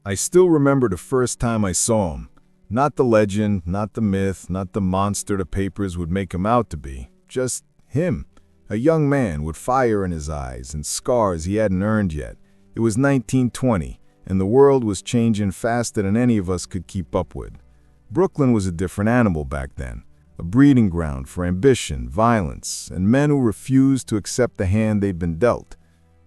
I still remember the first time I saw him. Not the legend, not the myth, not the monster the papers would make him out to be. Just him. A young man with fire in his eyes and scars he hadn't earned yet. It was 1920, and the world was changing faster than any of us could keep up with. Brooklyn was a different animal back then. A breeding ground for ambition, violence, and men who refused to accept the hand they'd been dealt.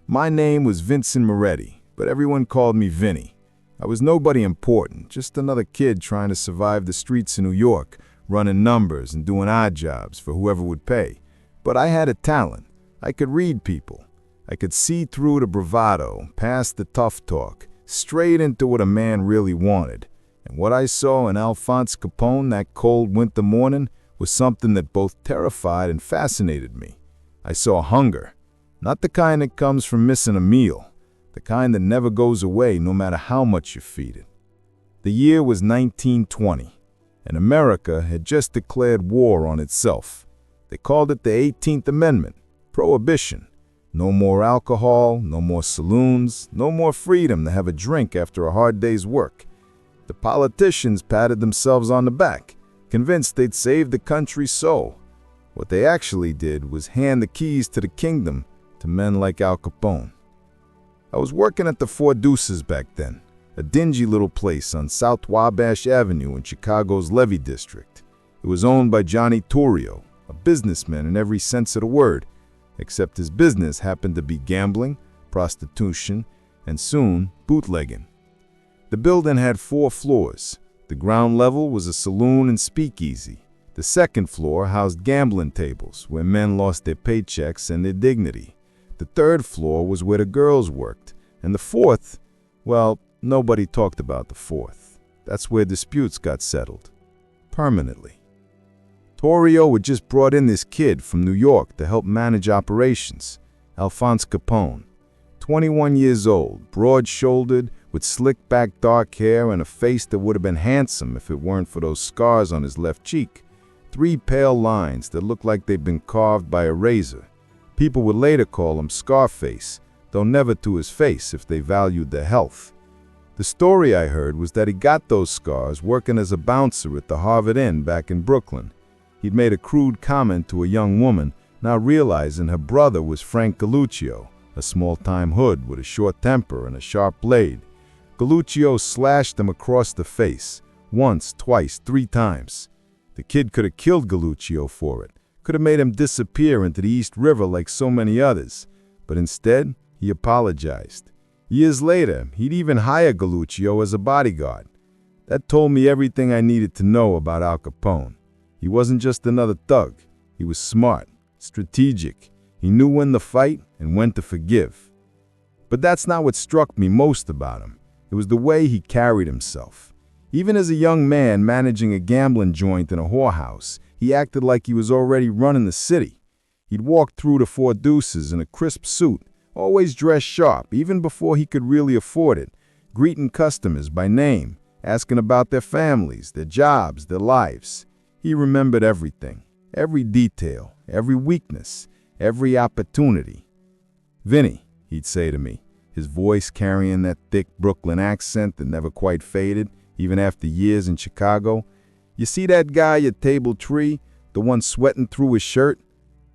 My name was Vincent Moretti, but everyone called me Vinny. I was nobody important, just another kid trying to survive the streets of New York, running numbers and doing odd jobs for whoever would pay. But I had a talent. I could read people. I could see through the bravado, past the tough talk, straight into what a man really wanted. And what I saw in Alphonse Capone that cold winter morning was something that both terrified and fascinated me. I saw hunger, not the kind that comes from missing a meal, the kind that never goes away no matter how much you feed it. The year was 1920, and America had just declared war on itself. They called it the 18th Amendment, Prohibition. No more alcohol, no more saloons, no more freedom to have a drink after a hard day's work. The politicians patted themselves on the back, convinced they'd saved the country's soul. What they actually did was hand the keys to the kingdom to men like Al Capone. I was working at the Four Deuces back then, a dingy little place on South Wabash Avenue in Chicago's Levee District. It was owned by Johnny Torrio, a businessman in every sense of the word, except his business happened to be gambling, prostitution, and soon bootlegging. The building had 4 floors. The ground level was a saloon and speakeasy. The second floor housed gambling tables where men lost their paychecks and their dignity. The third floor was where the girls worked. And the fourth, well, nobody talked about the fourth. That's where disputes got settled. Permanently. Torrio had just brought in this kid from New York to help manage operations, Alphonse Capone. 21 years old, broad-shouldered, with slick-back dark hair and a face that would have been handsome if it weren't for those scars on his left cheek. 3 pale lines that looked like they'd been carved by a razor. People would later call him Scarface, though never to his face if they valued their health. The story I heard was that he got those scars working as a bouncer at the Harvard Inn back in Brooklyn. He'd made a crude comment to a young woman, not realizing her brother was Frank Galluccio, a small-time hood with a short temper and a sharp blade. Galluccio slashed him across the face, once, twice, 3 times. The kid could have killed Galluccio for it, could have made him disappear into the East River like so many others, but instead, he apologized. Years later, he'd even hire Galluccio as a bodyguard. That told me everything I needed to know about Al Capone. He wasn't just another thug. He was smart, strategic. He knew when to fight and when to forgive. But that's not what struck me most about him. It was the way he carried himself. Even as a young man managing a gambling joint in a whorehouse, he acted like he was already running the city. He'd walk through the Four Deuces in a crisp suit, always dressed sharp, even before he could really afford it, greeting customers by name, asking about their families, their jobs, their lives. He remembered everything, every detail, every weakness, every opportunity. "Vinny," he'd say to me, his voice carrying that thick Brooklyn accent that never quite faded, even after years in Chicago. "You see that guy at Table Tree, the one sweating through his shirt?"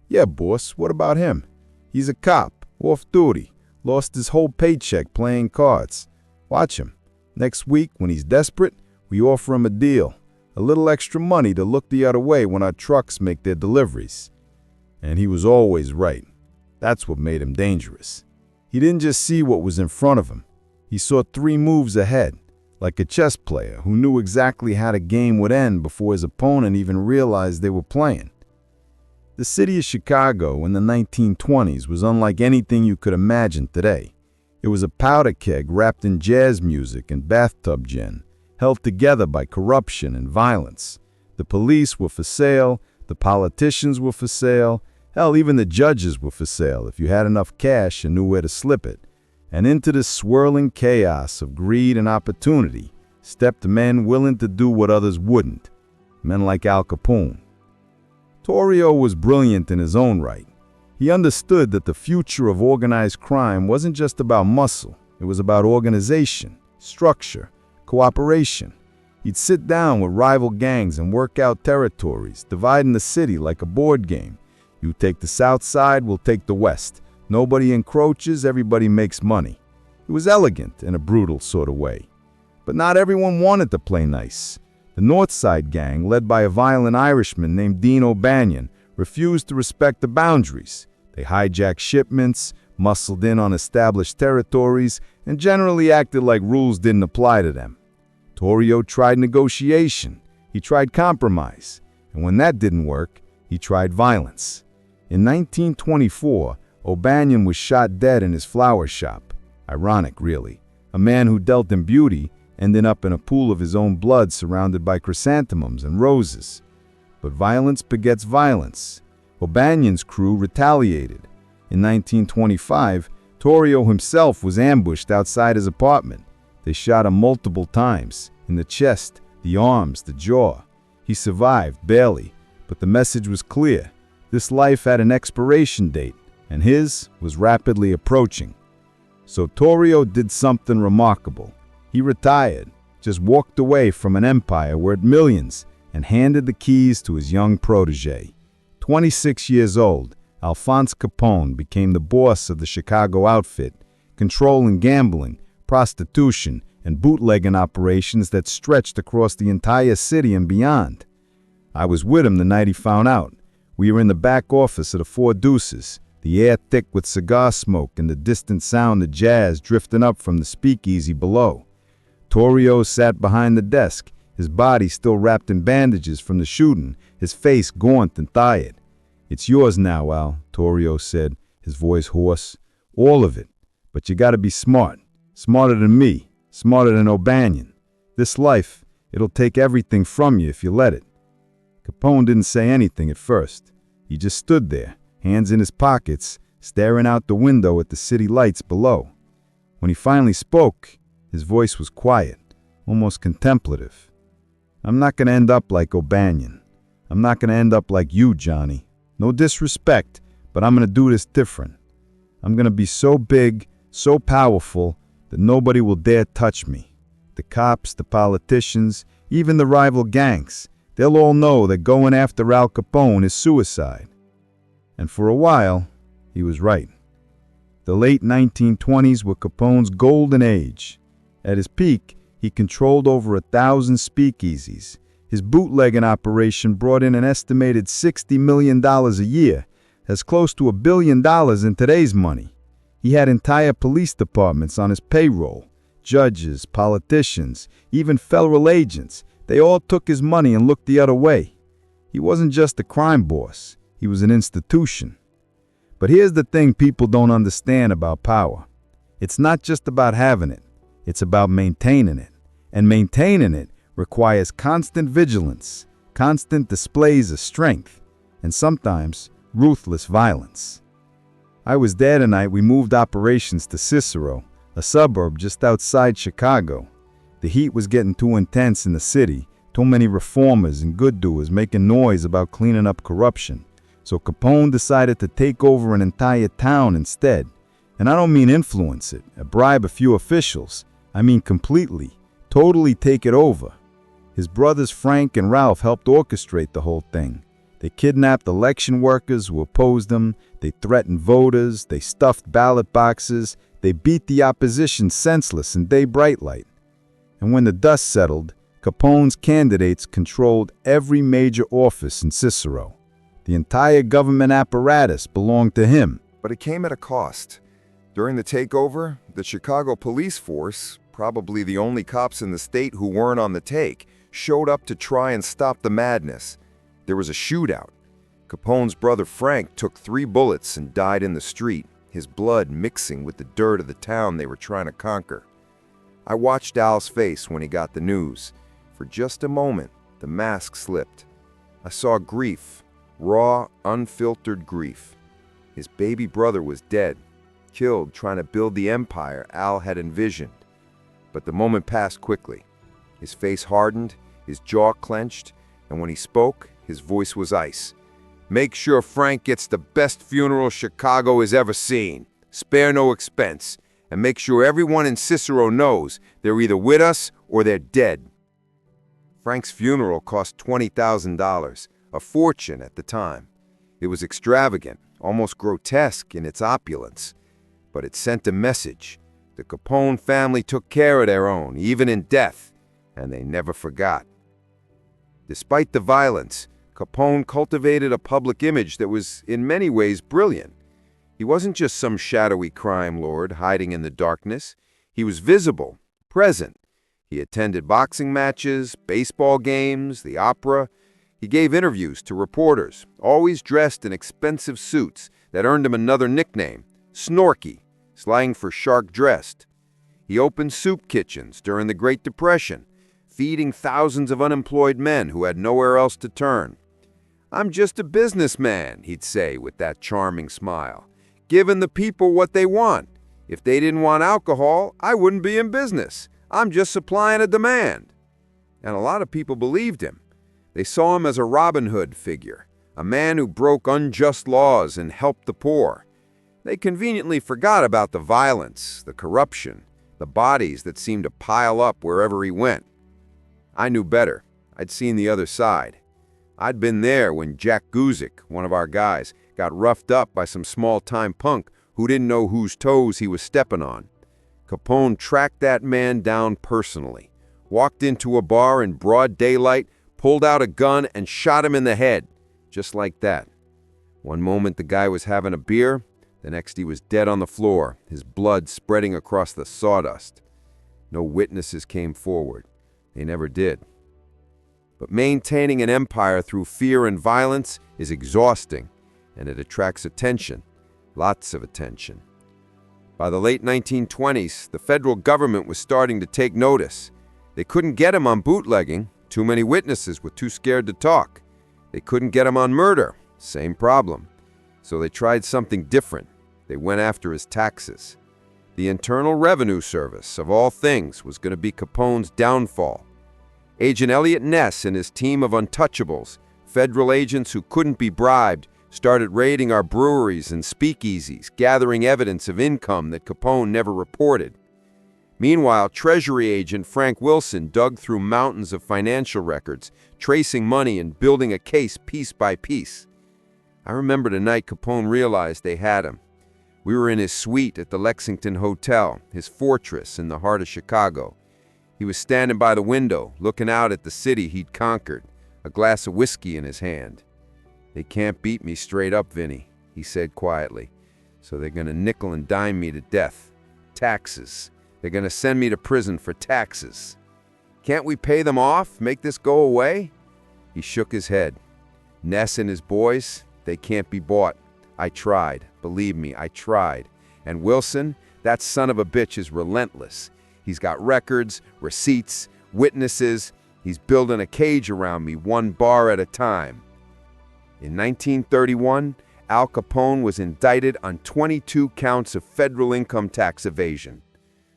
"Yeah, boss, what about him?" "He's a cop, off duty, lost his whole paycheck playing cards. Watch him. Next week, when he's desperate, we offer him a deal, a little extra money to look the other way when our trucks make their deliveries." And he was always right. That's what made him dangerous. He didn't just see what was in front of him. He saw 3 moves ahead, like a chess player who knew exactly how the game would end before his opponent even realized they were playing. The city of Chicago in the 1920s was unlike anything you could imagine today. It was a powder keg wrapped in jazz music and bathtub gin, held together by corruption and violence. The police were for sale, the politicians were for sale, hell, even the judges were for sale if you had enough cash and knew where to slip it. And into this swirling chaos of greed and opportunity stepped men willing to do what others wouldn't, men like Al Capone. Torrio was brilliant in his own right. He understood that the future of organized crime wasn't just about muscle, it was about organization. structure, cooperation. He'd sit down with rival gangs and work out territories, dividing the city like a board game. You take the south side, we'll take the west. Nobody encroaches, everybody makes money. It was elegant in a brutal sort of way. But not everyone wanted to play nice. The North Side gang, led by a violent Irishman named Dean O'Banion, refused to respect the boundaries. They hijacked shipments, muscled in on established territories, and generally acted like rules didn't apply to them. Torrio tried negotiation, he tried compromise, and when that didn't work, he tried violence. In 1924, O'Banion was shot dead in his flower shop. Ironic, really. A man who dealt in beauty ended up in a pool of his own blood surrounded by chrysanthemums and roses. But violence begets violence. O'Banion's crew retaliated. In 1925, Torrio himself was ambushed outside his apartment. They shot him multiple times, in the chest, the arms, the jaw. He survived, barely, but the message was clear. This life had an expiration date, and his was rapidly approaching. So Torrio did something remarkable. He retired, just walked away from an empire worth millions, and handed the keys to his young protege. 26 years old, Alphonse Capone became the boss of the Chicago outfit, controlling gambling, prostitution, and bootlegging operations that stretched across the entire city and beyond. I was with him the night he found out. We were in the back office of the Four Deuces, the air thick with cigar smoke and the distant sound of jazz drifting up from the speakeasy below. Torrio sat behind the desk, his body still wrapped in bandages from the shooting, his face gaunt and tired. "It's yours now, Al," Torrio said, his voice hoarse. "All of it. But you gotta be smart. Smarter than me. Smarter than O'Banion. This life, it'll take everything from you if you let it." Capone didn't say anything at first. He just stood there, hands in his pockets, staring out the window at the city lights below. When he finally spoke, his voice was quiet, almost contemplative. "I'm not gonna end up like O'Banion. I'm not gonna end up like you, Johnny. No disrespect, but I'm gonna do this different. I'm gonna be so big, so powerful, that nobody will dare touch me. The cops, the politicians, even the rival gangs, they'll all know that going after Al Capone is suicide." And for a while, he was right. The late 1920s were Capone's golden age. At his peak, he controlled over 1,000 speakeasies. His bootlegging operation brought in an estimated $60 million a year, as close to $1 billion in today's money. He had entire police departments on his payroll. Judges, politicians, even federal agents. They all took his money and looked the other way. He wasn't just a crime boss. He was an institution. But here's the thing people don't understand about power. It's not just about having it. It's about maintaining it. And maintaining it requires constant vigilance, constant displays of strength, and sometimes ruthless violence. I was there the night we moved operations to Cicero, a suburb just outside Chicago. The heat was getting too intense in the city, too many reformers and good-doers making noise about cleaning up corruption. So Capone decided to take over an entire town instead. And I don't mean influence it, bribe a few officials. I mean completely, totally take it over. His brothers Frank and Ralph helped orchestrate the whole thing. They kidnapped election workers who opposed them, they threatened voters, they stuffed ballot boxes, they beat the opposition senseless in day-bright light. And when the dust settled, Capone's candidates controlled every major office in Cicero. The entire government apparatus belonged to him. But it came at a cost. During the takeover, the Chicago police force, probably the only cops in the state who weren't on the take, showed up to try and stop the madness. There was a shootout. Capone's brother Frank took 3 bullets and died in the street, his blood mixing with the dirt of the town they were trying to conquer. I watched Al's face when he got the news. For just a moment, the mask slipped. I saw grief, raw, unfiltered grief. His baby brother was dead, killed trying to build the empire Al had envisioned. But the moment passed quickly. His face hardened, his jaw clenched, and when he spoke, his voice was ice. "Make sure Frank gets the best funeral Chicago has ever seen. Spare no expense. and make sure everyone in Cicero knows they're either with us or they're dead. Frank's funeral cost $20,000, a fortune at the time. It was extravagant, almost grotesque in its opulence, but it sent a message. The Capone family took care of their own, even in death, and they never forgot. Despite the violence, Capone cultivated a public image that was in many ways brilliant. He wasn't just some shadowy crime lord hiding in the darkness. He was visible, present. He attended boxing matches, baseball games, the opera. He gave interviews to reporters, always dressed in expensive suits that earned him another nickname, Snorky, slang for shark-dressed. He opened soup kitchens during the Great Depression, feeding thousands of unemployed men who had nowhere else to turn. "I'm just a businessman," he'd say with that charming smile, "giving the people what they want. If they didn't want alcohol, I wouldn't be in business. I'm just supplying a demand." And a lot of people believed him. They saw him as a Robin Hood figure, a man who broke unjust laws and helped the poor. They conveniently forgot about the violence, the corruption, the bodies that seemed to pile up wherever he went. I knew better. I'd seen the other side. I'd been there when Jack Guzik, one of our guys, got roughed up by some small-time punk who didn't know whose toes he was stepping on. Capone tracked that man down personally, walked into a bar in broad daylight, pulled out a gun, and shot him in the head, just like that. One moment the guy was having a beer, the next he was dead on the floor, his blood spreading across the sawdust. No witnesses came forward. They never did. But maintaining an empire through fear and violence is exhausting, and it attracts attention, lots of attention. By the late 1920s, the federal government was starting to take notice. They couldn't get him on bootlegging. Too many witnesses were too scared to talk. They couldn't get him on murder. Same problem. So they tried something different. They went after his taxes. The Internal Revenue Service, of all things, was going to be Capone's downfall. Agent Elliot Ness and his team of untouchables, federal agents who couldn't be bribed, started raiding our breweries and speakeasies, gathering evidence of income that Capone never reported. Meanwhile, Treasury agent Frank Wilson dug through mountains of financial records, tracing money and building a case piece by piece. I remember the night Capone realized they had him. We were in his suite at the Lexington Hotel, his fortress in the heart of Chicago. He was standing by the window, looking out at the city he'd conquered, a glass of whiskey in his hand. "They can't beat me straight up, Vinny," he said quietly. "So they're going to nickel and dime me to death. Taxes. They're going to send me to prison for taxes. Can't we pay them off, make this go away?" He shook his head. "Ness and his boys, they can't be bought. I tried. Believe me, I tried. And Wilson, that son of a bitch is relentless. He's got records, receipts, witnesses. He's building a cage around me, one bar at a time." In 1931, Al Capone was indicted on 22 counts of federal income tax evasion.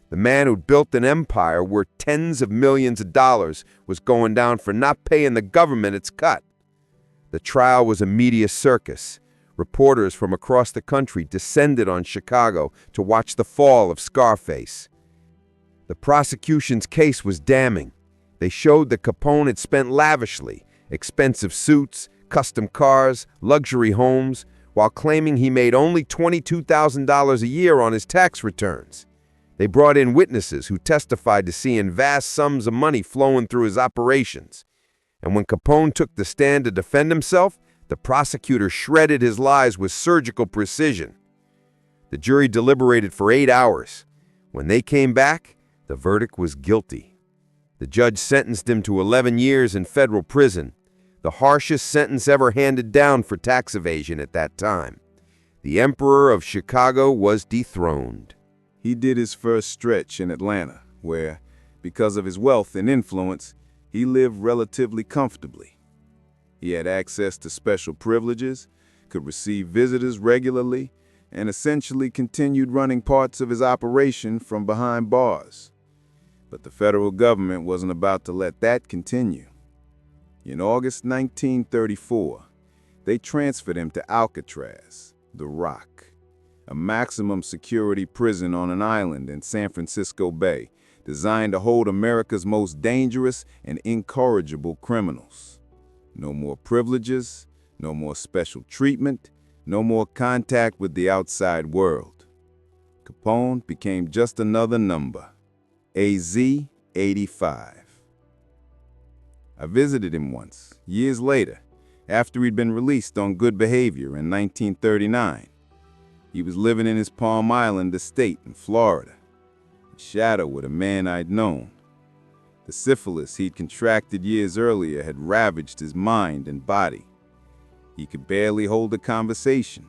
The man who'd built an empire worth tens of millions of dollars was going down for not paying the government its cut. The trial was a media circus. Reporters from across the country descended on Chicago to watch the fall of Scarface. The prosecution's case was damning. They showed that Capone had spent lavishly, expensive suits, custom cars, luxury homes, while claiming he made only $22,000 a year on his tax returns. They brought in witnesses who testified to seeing vast sums of money flowing through his operations. And when Capone took the stand to defend himself, the prosecutor shredded his lies with surgical precision. The jury deliberated for 8 hours. When they came back, the verdict was guilty. The judge sentenced him to 11 years in federal prison, the harshest sentence ever handed down for tax evasion at that time. The Emperor of Chicago was dethroned. He did his first stretch in Atlanta, where, because of his wealth and influence, he lived relatively comfortably. He had access to special privileges, could receive visitors regularly, and essentially continued running parts of his operation from behind bars. But the federal government wasn't about to let that continue. In August 1934, they transferred him to Alcatraz, the Rock, a maximum security prison on an island in San Francisco Bay, designed to hold America's most dangerous and incorrigible criminals. No more privileges, no more special treatment, no more contact with the outside world. Capone became just another number, AZ-85. I visited him once, years later, after he'd been released on good behavior in 1939. He was living in his Palm Island estate in Florida, a shadow with a man I'd known. The syphilis he'd contracted years earlier had ravaged his mind and body. He could barely hold a conversation.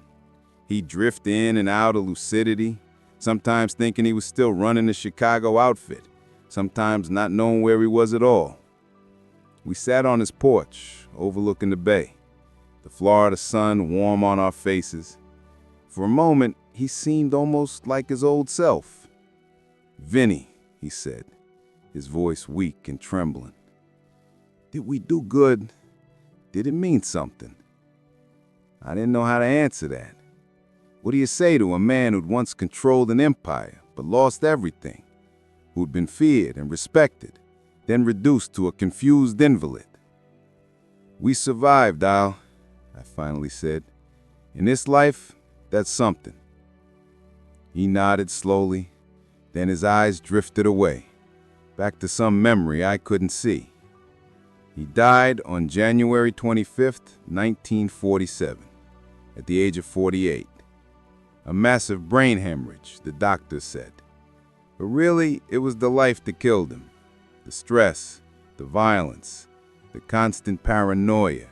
He'd drift in and out of lucidity, sometimes thinking he was still running the Chicago outfit, sometimes not knowing where he was at all. We sat on his porch, overlooking the bay, the Florida sun warm on our faces. For a moment, he seemed almost like his old self. "Vinny," he said, his voice weak and trembling. "Did we do good? Did it mean something?" I didn't know how to answer that. What do you say to a man who'd once controlled an empire but lost everything, who'd been feared and respected, then reduced to a confused invalid? "We survived, Al," I finally said. "In this life, that's something." He nodded slowly, then his eyes drifted away, back to some memory I couldn't see. He died on January 25th, 1947, at the age of 48. A massive brain hemorrhage, the doctor said. But really, it was the life that killed him. The stress, the violence, the constant paranoia,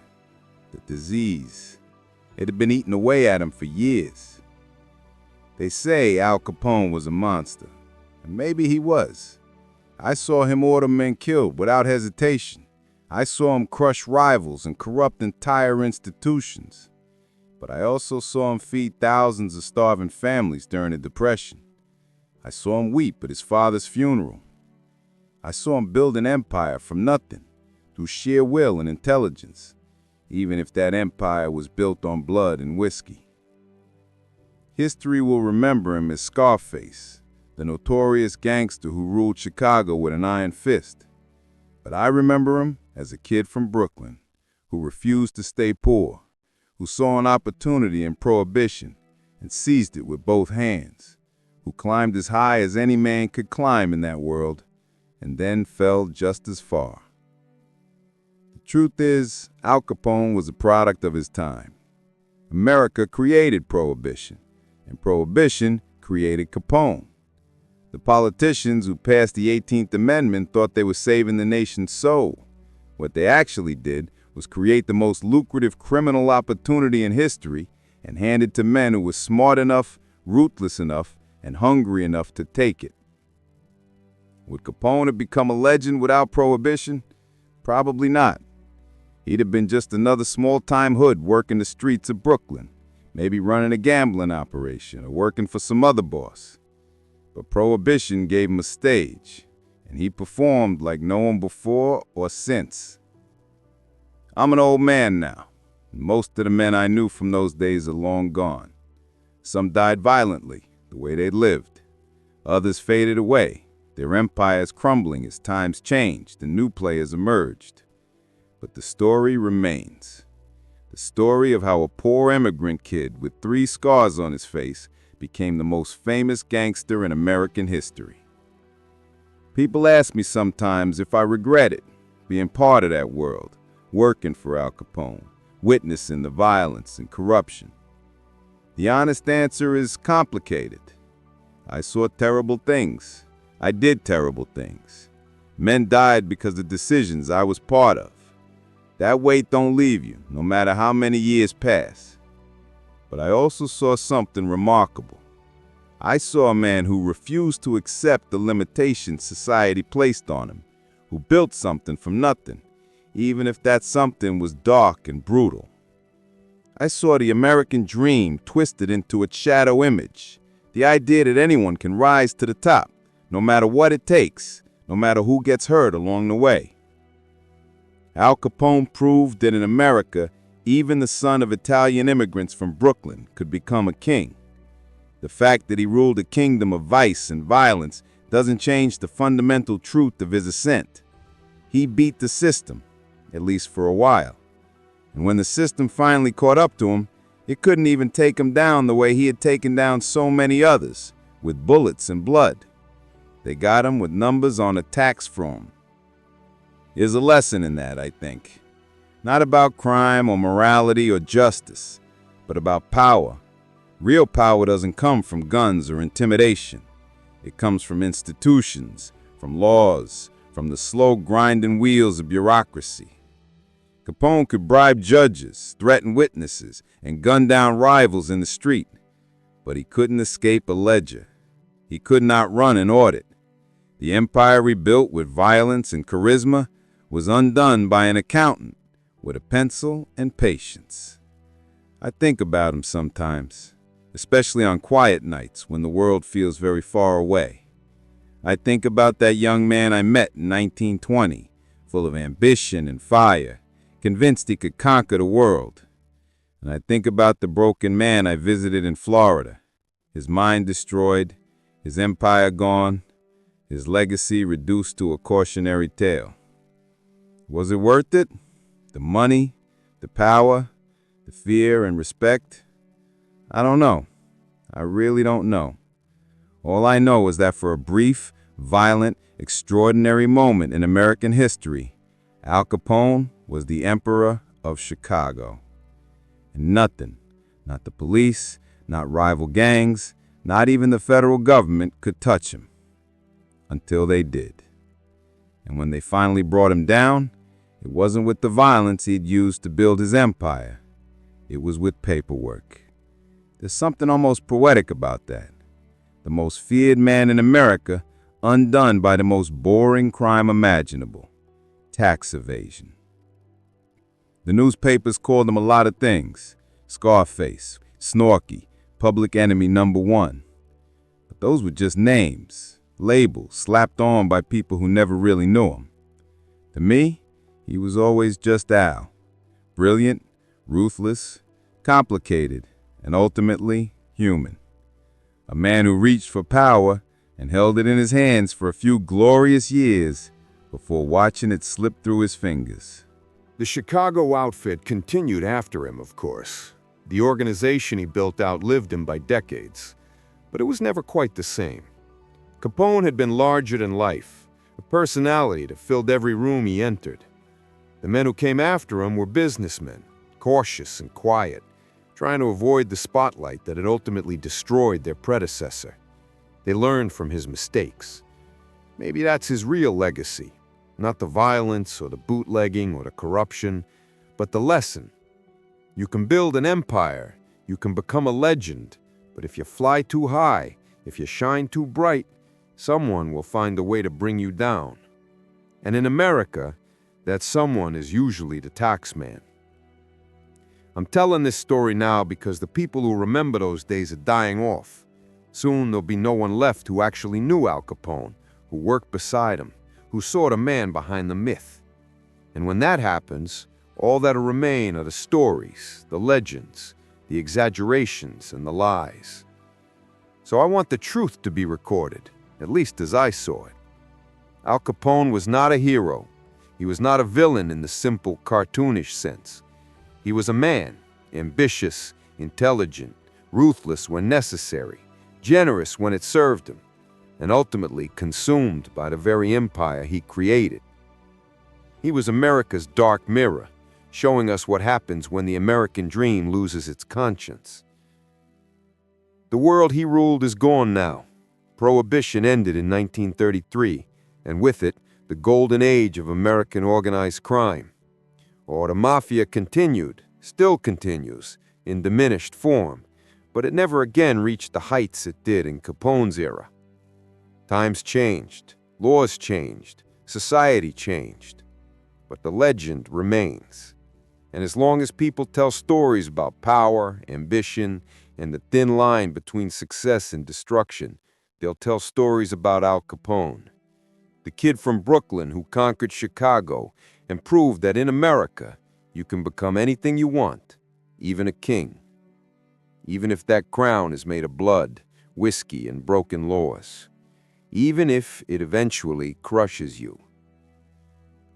the disease. It had been eating away at him for years. They say Al Capone was a monster, and maybe he was. I saw him order men killed without hesitation. I saw him crush rivals and corrupt entire institutions. But I also saw him feed thousands of starving families during the Depression. I saw him weep at his father's funeral. I saw him build an empire from nothing, through sheer will and intelligence, even if that empire was built on blood and whiskey. History will remember him as Scarface, the notorious gangster who ruled Chicago with an iron fist. But I remember him as a kid from Brooklyn who refused to stay poor, who saw an opportunity in Prohibition and seized it with both hands, who climbed as high as any man could climb in that world, and then fell just as far. The truth is, Al Capone was a product of his time. America created Prohibition, and Prohibition created Capone. The politicians who passed the 18th Amendment thought they were saving the nation's soul. What they actually did was create the most lucrative criminal opportunity in history and hand it to men who were smart enough, ruthless enough, and hungry enough to take it. Would Capone have become a legend without Prohibition? Probably not. He'd have been just another small-time hood working the streets of Brooklyn, maybe running a gambling operation or working for some other boss. But Prohibition gave him a stage, and he performed like no one before or since. I'm an old man now. Most of the men I knew from those days are long gone. Some died violently, the way they'd lived. Others faded away, their empires crumbling as times changed and new players emerged. But the story remains. The story of how a poor immigrant kid with 3 scars on his face became the most famous gangster in American history. People ask me sometimes if I regret it, being part of that world, working for Al Capone, witnessing the violence and corruption. The honest answer is complicated. I saw terrible things. I did terrible things. Men died because of decisions I was part of. That weight don't leave you, no matter how many years pass. But I also saw something remarkable. I saw a man who refused to accept the limitations society placed on him, who built something from nothing, even if that something was dark and brutal. I saw the American dream twisted into its shadow image, the idea that anyone can rise to the top, no matter what it takes, no matter who gets hurt along the way. Al Capone proved that in America, even the son of Italian immigrants from Brooklyn could become a king. The fact that he ruled a kingdom of vice and violence doesn't change the fundamental truth of his ascent. He beat the system, at least for a while. And when the system finally caught up to him, it couldn't even take him down the way he had taken down so many others, with bullets and blood. They got him with numbers on a tax form. There's a lesson in that, I think. Not about crime or morality or justice, but about power. Real power doesn't come from guns or intimidation. It comes from institutions, from laws, from the slow grinding wheels of bureaucracy. Capone could bribe judges, threaten witnesses, and gun down rivals in the street, but he couldn't escape a ledger. He could not run an audit. The empire rebuilt with violence and charisma was undone by an accountant with a pencil and patience. I think about him sometimes, especially on quiet nights when the world feels very far away. I think about that young man I met in 1920, full of ambition and fire, convinced he could conquer the world. And I think about the broken man I visited in Florida, his mind destroyed, his empire gone, his legacy reduced to a cautionary tale. Was it worth it? The money, the power, the fear and respect? I don't know. I really don't know. All I know is that for a brief, violent, extraordinary moment in American history, Al Capone was the Emperor of Chicago. And nothing, not the police, not rival gangs, not even the federal government could touch him. Until they did. And when they finally brought him down, it wasn't with the violence he'd used to build his empire. It was with paperwork. There's something almost poetic about that. The most feared man in America undone by the most boring crime imaginable, tax evasion. The newspapers called him a lot of things: Scarface, Snorky, Public Enemy #1. But those were just names, labels slapped on by people who never really knew him. To me, he was always just Al. Brilliant, ruthless, complicated, and ultimately human. A man who reached for power and held it in his hands for a few glorious years before watching it slip through his fingers. The Chicago outfit continued after him, of course. The organization he built outlived him by decades, but it was never quite the same. Capone had been larger than life, a personality that filled every room he entered. The men who came after him were businessmen, cautious and quiet, trying to avoid the spotlight that had ultimately destroyed their predecessor. They learned from his mistakes. Maybe that's his real legacy, not the violence or the bootlegging or the corruption, but the lesson. You can build an empire, you can become a legend, but if you fly too high, if you shine too bright, someone will find a way to bring you down. And in America, that someone is usually the taxman. I'm telling this story now because the people who remember those days are dying off. Soon there'll be no one left who actually knew Al Capone, who worked beside him, who saw the man behind the myth. And when that happens, all that'll remain are the stories, the legends, the exaggerations, and the lies. So I want the truth to be recorded, at least as I saw it. Al Capone was not a hero. He was not a villain in the simple, cartoonish sense. He was a man, ambitious, intelligent, ruthless when necessary, generous when it served him, and ultimately consumed by the very empire he created. He was America's dark mirror, showing us what happens when the American dream loses its conscience. The world he ruled is gone now. Prohibition ended in 1933, and with it, the golden age of American organized crime. Or the Mafia continued, still continues, in diminished form, but it never again reached the heights it did in Capone's era. Times changed, laws changed, society changed, but the legend remains. And as long as people tell stories about power, ambition, and the thin line between success and destruction, they'll tell stories about Al Capone, the kid from Brooklyn who conquered Chicago and proved that in America, you can become anything you want, even a king. Even if that crown is made of blood, whiskey, and broken laws, even if it eventually crushes you.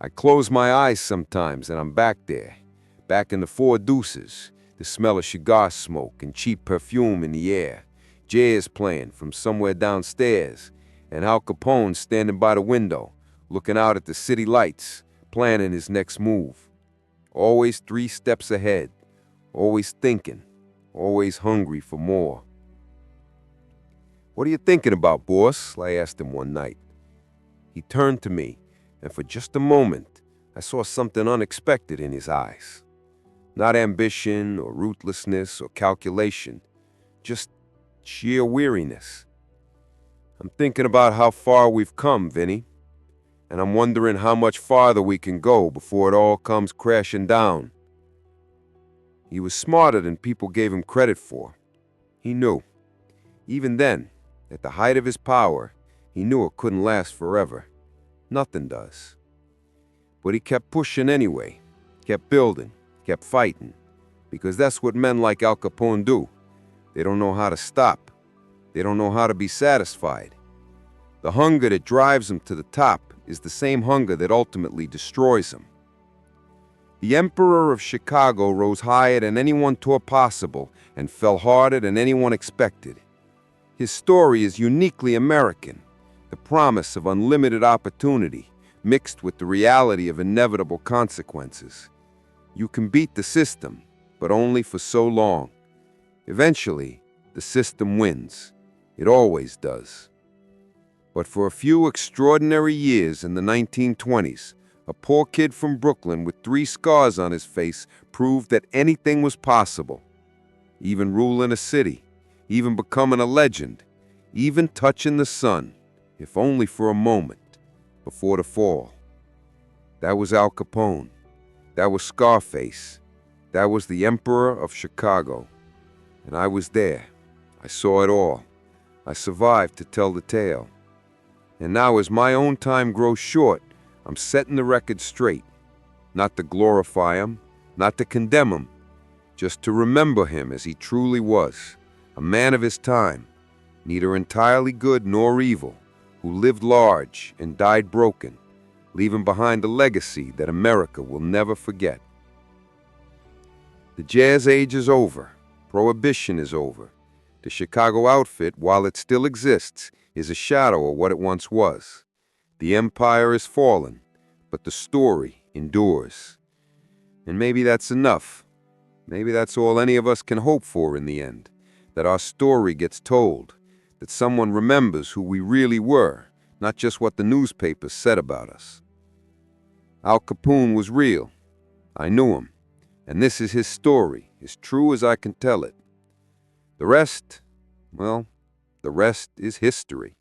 I close my eyes sometimes and I'm back there, back in the Four Deuces, the smell of cigar smoke and cheap perfume in the air, jazz playing from somewhere downstairs, and Al Capone standing by the window, looking out at the city lights, planning his next move. Always 3 steps ahead, always thinking, always hungry for more. "What are you thinking about, boss?" I asked him one night. He turned to me, and for just a moment, I saw something unexpected in his eyes. Not ambition or ruthlessness or calculation, just sheer weariness. "I'm thinking about how far we've come, Vinny, and I'm wondering how much farther we can go before it all comes crashing down." He was smarter than people gave him credit for. He knew. Even then, at the height of his power, he knew it couldn't last forever. Nothing does. But he kept pushing anyway, kept building, kept fighting, because that's what men like Al Capone do. They don't know how to stop. They don't know how to be satisfied. The hunger that drives him to the top is the same hunger that ultimately destroys him. The Emperor of Chicago rose higher than anyone thought possible and fell harder than anyone expected. His story is uniquely American, the promise of unlimited opportunity mixed with the reality of inevitable consequences. You can beat the system, but only for so long. Eventually, the system wins. It always does. But for a few extraordinary years in the 1920s, a poor kid from Brooklyn with 3 scars on his face proved that anything was possible. Even ruling a city, even becoming a legend, even touching the sun, if only for a moment, before the fall. That was Al Capone. That was Scarface. That was the Emperor of Chicago. And I was there. I saw it all. I survived to tell the tale. And now as my own time grows short, I'm setting the record straight. Not to glorify him, not to condemn him, just to remember him as he truly was, a man of his time, neither entirely good nor evil, who lived large and died broken, leaving behind a legacy that America will never forget. The jazz age is over. Prohibition is over. The Chicago outfit, while it still exists, is a shadow of what it once was. The empire is fallen, but the story endures. And maybe that's enough. Maybe that's all any of us can hope for in the end, that our story gets told, that someone remembers who we really were, not just what the newspapers said about us. Al Capone was real. I knew him, and this is his story, as true as I can tell it. The rest, well, the rest is history.